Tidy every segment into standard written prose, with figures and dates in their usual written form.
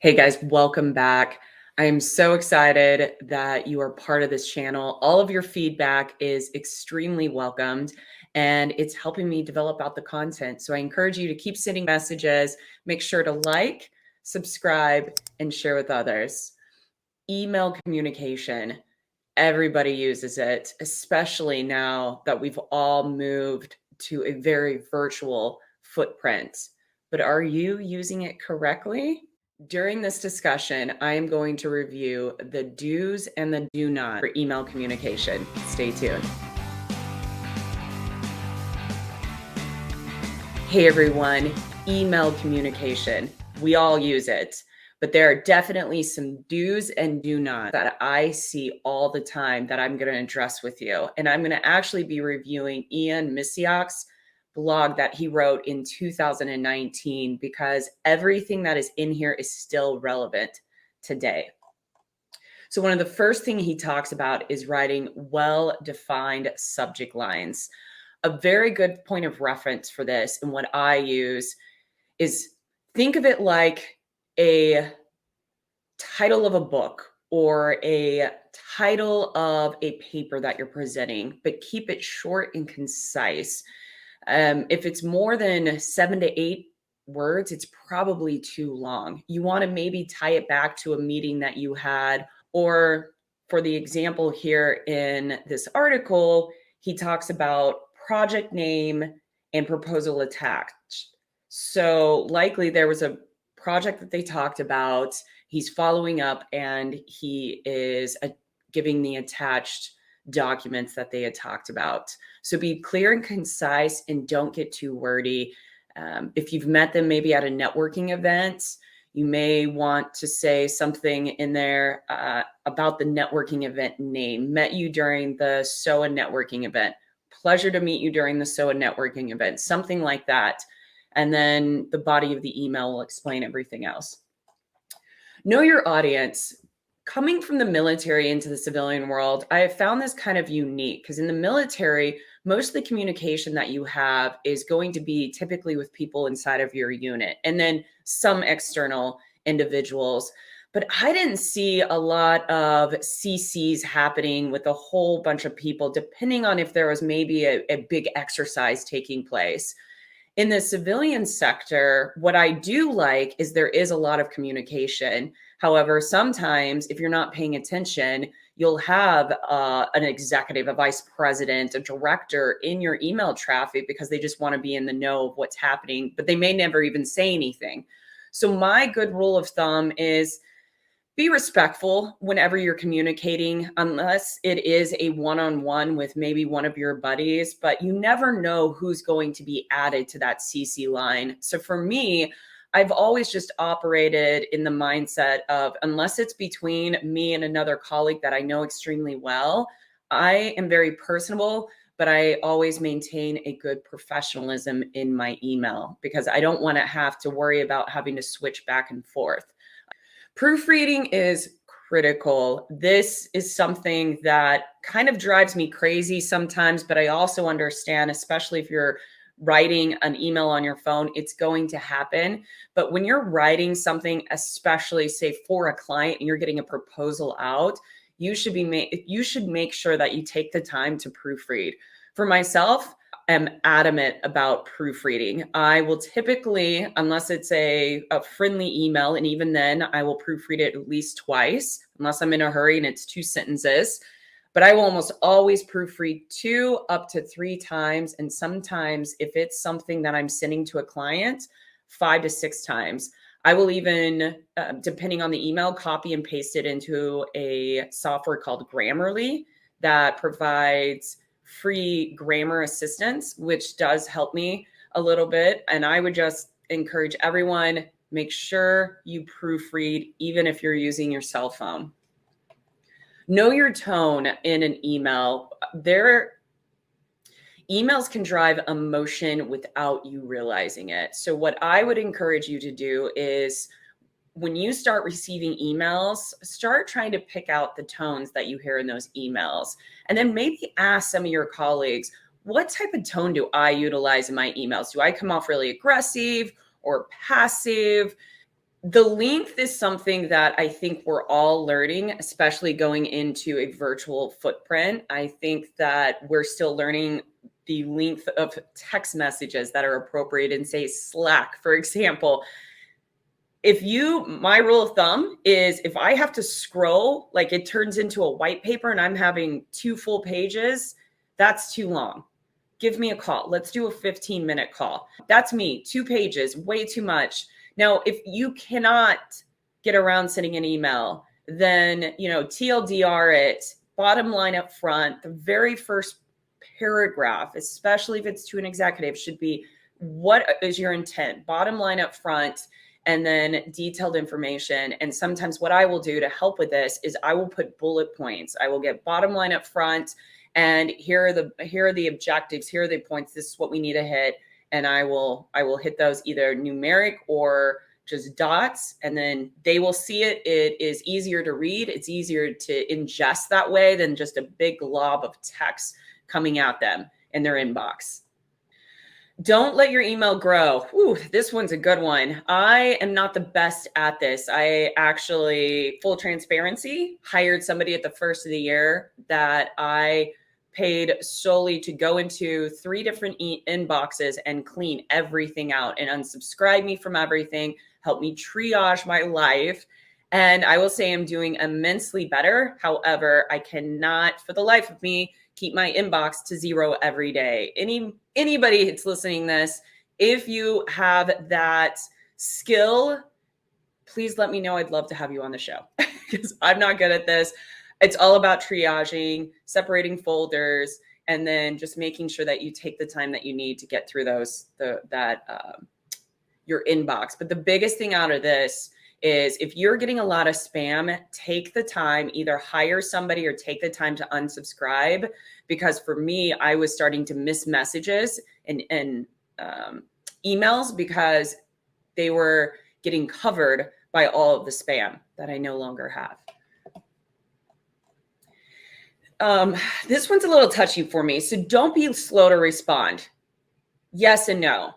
Hey guys, welcome back. I am so excited that you are part of this channel. All of your feedback is extremely welcomed and it's helping me develop out the content. So I encourage you to keep sending messages. Make sure to like, subscribe, and share with others. Email communication. Everybody uses it, especially now that we've all moved to a very virtual footprint. But are you using it correctly? During this discussion, I am going to review the do's and the do not for email communication. Stay tuned. Hey everyone, email communication. We all use it, but there are definitely some do's and do not that I see all the time that I'm going to address with you. And I'm going to actually be reviewing Ian Misiak's blog that he wrote in 2019 because everything that is in here is still relevant today. So one of the first things he talks about is writing well-defined subject lines. A very good point of reference for this and what I use is think of it like a title of a book or a title of a paper that you're presenting, but keep it short and concise. If it's more than 7 to 8 words, it's probably too long. You want to maybe tie it back to a meeting that you had, or for the example here in this article, he talks about project name and proposal attached. So likely there was a project that they talked about. He's following up and he is giving the attached documents that they had talked about. So be clear and concise and don't get too wordy. If you've met them maybe at a networking event, you may want to say something in there about the networking event name. Met you during the SOA networking event. Pleasure to meet you during the SOA networking event. Something like that. And then the body of the email will explain everything else. Know your audience. Coming from the military into the civilian world, I have found this kind of unique because in the military, most of the communication that you have is going to be typically with people inside of your unit and then some external individuals. But I didn't see a lot of CCs happening with a whole bunch of people, depending on if there was maybe a big exercise taking place. In the civilian sector, what I do like is there is a lot of communication. However, sometimes if you're not paying attention, you'll have an executive, a vice president, a director in your email traffic because they just want to be in the know of what's happening, but they may never even say anything. So my good rule of thumb is be respectful whenever you're communicating, unless it is a one-on-one with maybe one of your buddies, but you never know who's going to be added to that CC line. So for me, I've always just operated in the mindset of unless it's between me and another colleague that I know extremely well, I am very personable, but I always maintain a good professionalism in my email because I don't want to have to worry about having to switch back and forth. Proofreading is critical. This is something that kind of drives me crazy sometimes, but I also understand, especially if you're writing an email on your phone, it's going to happen. But when you're writing something, especially say for a client and you're getting a proposal out, you should make sure that you take the time to proofread. For myself, am adamant about proofreading. I will typically, unless it's a friendly email, and even then I will proofread it at least twice, unless I'm in a hurry and it's 2 sentences. But I will almost always proofread 2 up to 3 times. And sometimes if it's something that I'm sending to a client, 5 to 6 times. I will even, depending on the email, copy and paste it into a software called Grammarly that provides free grammar assistance, which does help me a little bit. And I would just encourage everyone, make sure you proofread, even if you're using your cell phone. Know your tone in an email. Emails can drive emotion without you realizing it. So what I would encourage you to do is when you start receiving emails, start trying to pick out the tones that you hear in those emails. And then maybe ask some of your colleagues, what type of tone do I utilize in my emails? Do I come off really aggressive or passive? The length is something that I think we're all learning, especially going into a virtual footprint. I think that we're still learning the length of text messages that are appropriate in, say, Slack, for example. My rule of thumb is if I have to scroll, like it turns into a white paper and I'm having 2 full pages, that's too long. Give me a call. Let's do a 15-minute call. That's me. 2 pages, way too much. Now, if you cannot get around sending an email, then, TLDR it, bottom line up front, the very first paragraph, especially if it's to an executive, should be what is your intent? Bottom line up front, and then detailed information. And sometimes what I will do to help with this is I will put bullet points. I will get bottom line up front, and here are the objectives, here are the points, this is what we need to hit, and I will hit those either numeric or just dots, and then they will see it. It is easier to read, it's easier to ingest that way than just a big glob of text coming at them in their inbox. Don't let your email grow. Ooh, this one's a good one. I am not the best at this. I actually, full transparency, hired somebody at the first of the year that I paid solely to go into 3 different inboxes and clean everything out and unsubscribe me from everything, help me triage my life. And I will say I'm doing immensely better. However, I cannot, for the life of me, keep my inbox to 0 every day. Anybody that's listening to this, if you have that skill, please let me know. I'd love to have you on the show because I'm not good at this. It's all about triaging, separating folders, and then just making sure that you take the time that you need to get through your inbox. But the biggest thing out of this is if you're getting a lot of spam, take the time, either hire somebody or take the time to unsubscribe. Because for me, I was starting to miss messages and emails because they were getting covered by all of the spam that I no longer have. This one's a little touchy for me, so don't be slow to respond. Yes and no.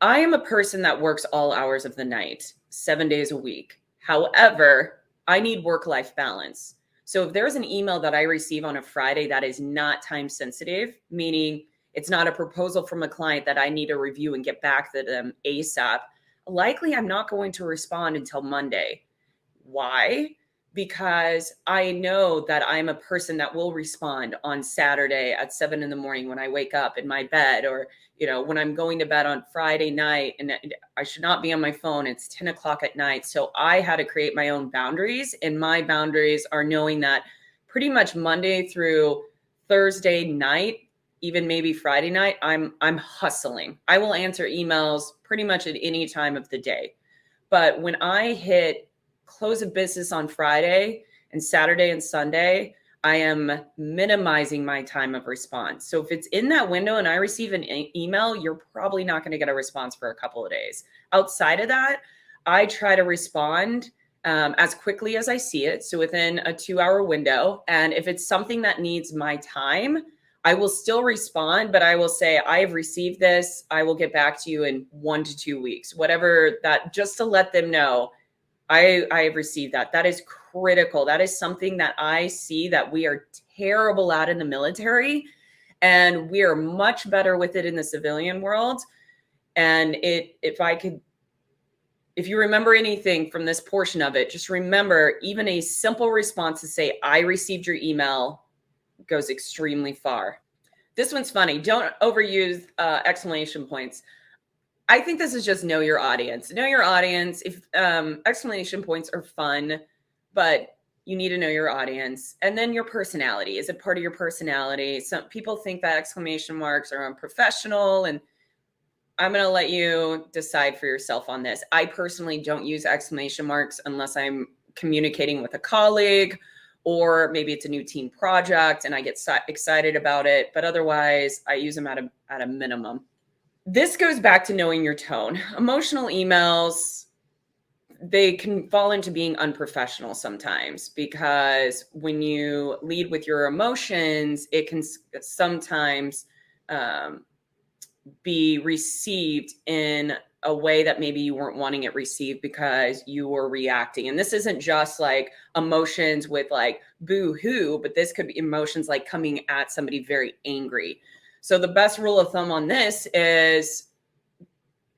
I am a person that works all hours of the night, 7 days a week. However, I need work-life balance. So if there's an email that I receive on a Friday that is not time sensitive, meaning it's not a proposal from a client that I need to review and get back to them ASAP, likely I'm not going to respond until Monday. Why? Because I know that I'm a person that will respond on Saturday at 7 in the morning when I wake up in my bed, or, when I'm going to bed on Friday night, and I should not be on my phone. It's 10 o'clock at night. So I had to create my own boundaries, and my boundaries are knowing that pretty much Monday through Thursday night, even maybe Friday night, I'm hustling. I will answer emails pretty much at any time of the day. But when I hit close of business on Friday and Saturday and Sunday, I am minimizing my time of response. So if it's in that window and I receive an email, you're probably not going to get a response for a couple of days. Outside of that, I try to respond as quickly as I see it. So within a 2-hour window. And if it's something that needs my time, I will still respond, but I will say, I have received this. I will get back to you in 1 to 2 weeks, whatever that, just to let them know I have received that. That is critical. That is something that I see that we are terrible at in the military, and we are much better with it in the civilian world. And if you remember anything from this portion of it, just remember, even a simple response to say, I received your email, goes extremely far. This one's funny. Don't overuse exclamation points. I think this is just know your audience. Know your audience. If exclamation points are fun, but you need to know your audience. And then your personality. Is it part of your personality? Some people think that exclamation marks are unprofessional, and I'm going to let you decide for yourself on this. I personally don't use exclamation marks unless I'm communicating with a colleague, or maybe it's a new team project and I get excited about it. But otherwise, I use them at a minimum. This goes back to knowing your tone. Emotional emails, they can fall into being unprofessional sometimes, because when you lead with your emotions, it can sometimes be received in a way that maybe you weren't wanting it received because you were reacting. And this isn't just like emotions with like boo-hoo, but this could be emotions like coming at somebody very angry. So the best rule of thumb on this is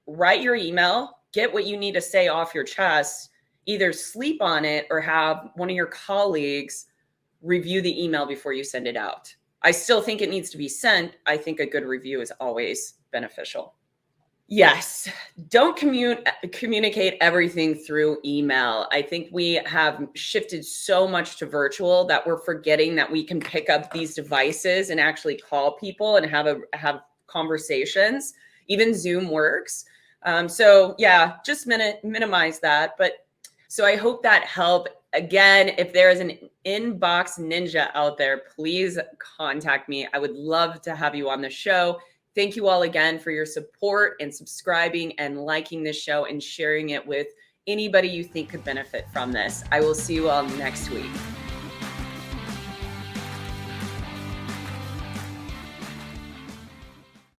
write your email, get what you need to say off your chest, either sleep on it or have one of your colleagues review the email before you send it out. I still think it needs to be sent. I think a good review is always beneficial. Yes, don't communicate everything through email. I think we have shifted so much to virtual that we're forgetting that we can pick up these devices and actually call people and have conversations. Even Zoom works. So yeah, just minimize that. But so I hope that helped. Again, if there is an inbox ninja out there, please contact me. I would love to have you on the show. Thank you all again for your support and subscribing and liking this show and sharing it with anybody you think could benefit from this. I will see you all next week.